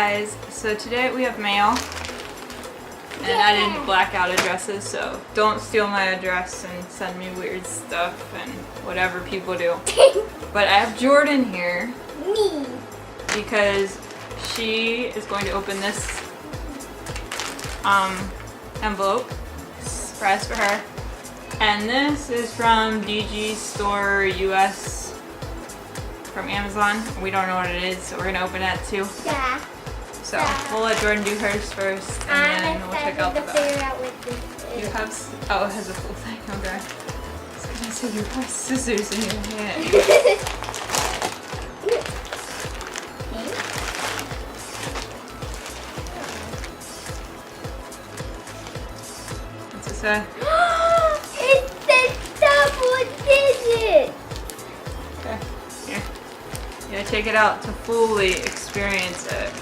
guys, so today we have mail, and I didn't black out addresses, so don't steal my address and send me weird stuff and whatever people do. But I have Jordan here. Me. Because she is going to open this envelope. Surprise for her. And this is from DG Store US from Amazon. We don't know what it is, so we're gonna open that too. Yeah. So we'll let Jordan do hers first, and then we'll check out the back. You have, oh, it has a full thing. Okay. I was gonna say you have scissors in your hand. What's it say? It says double digit. Okay. Here. You gotta take it out to fully experience it.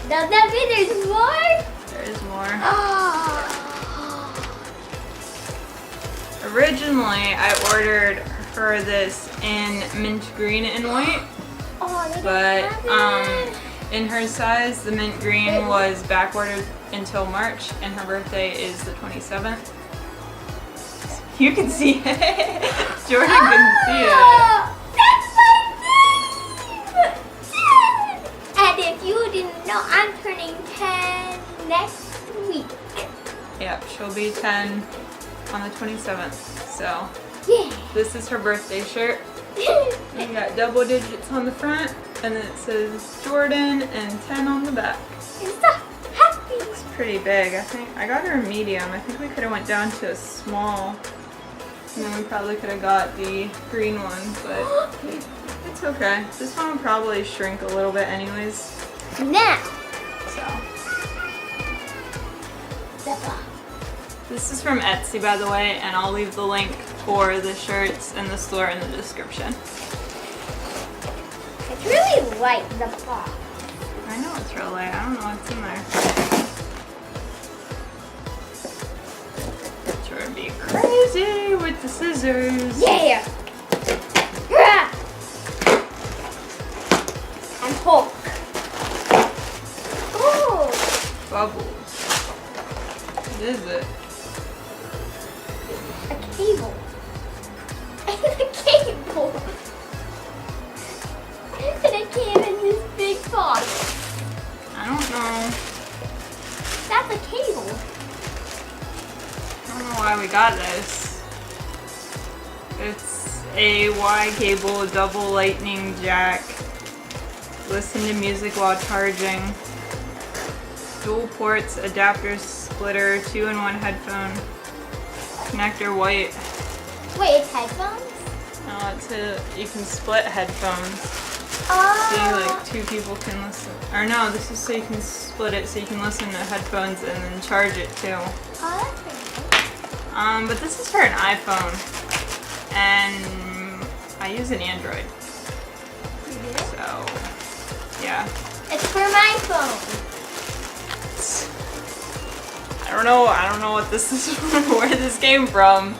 Does that mean there's more? There is more. Oh. Originally, I ordered her this in mint green and white, but in her size, the mint green was back ordered until March, and her birthday is the 27th. You can see it. Jordan can see it. That's my name! And if you didn't know, I'm turning 10 next week. Yep, she'll be 10 on the 27th. So, Yeah. this is her birthday shirt. You got double digits on the front, and then it says Jordan and 10 on the back. I'm so happy. It's pretty big. I think I got her a medium. I think we could have went down to a small, and then we probably could have got the green one, but it's okay. This one will probably shrink a little bit anyways. Now. So. This is from Etsy, by the way, and I'll leave the link for the shirts and the store in the description. It's really light, the box. I know it's real light. I don't know what's in there. Sure, be crazy with the scissors. Yeah. Yeah. And Hulk. Oh. Bubbles. What is it? A cable. A cable. And it came in this big box. I don't know. That's a cable. I don't know why we got this. It's a Y cable, double lightning jack. Listen to music while charging. Dual ports, adapter splitter, 2-in-1 headphone. Connector white. Wait, it's headphones? No, it's you can split headphones. Oh. So like two people can listen. Or no, this is so you can split it so you can listen to headphones and then charge it too. Oh, that's pretty nice. But this is for an iPhone. And I use an Android. You do? So, yeah. It's for my phone. I don't know what this is, where this came from.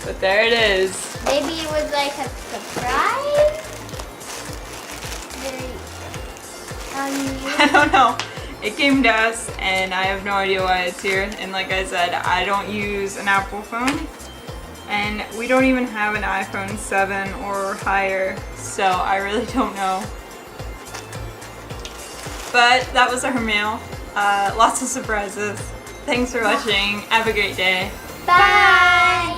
But there it is. Maybe it was like a surprise? I don't know. It came to us and I have no idea why it's here. And like I said, I don't use an Apple phone. And we don't even have an iPhone 7 or higher. So I really don't know. But that was our mail. Lots of surprises. Thanks for watching. Have a great day. Bye!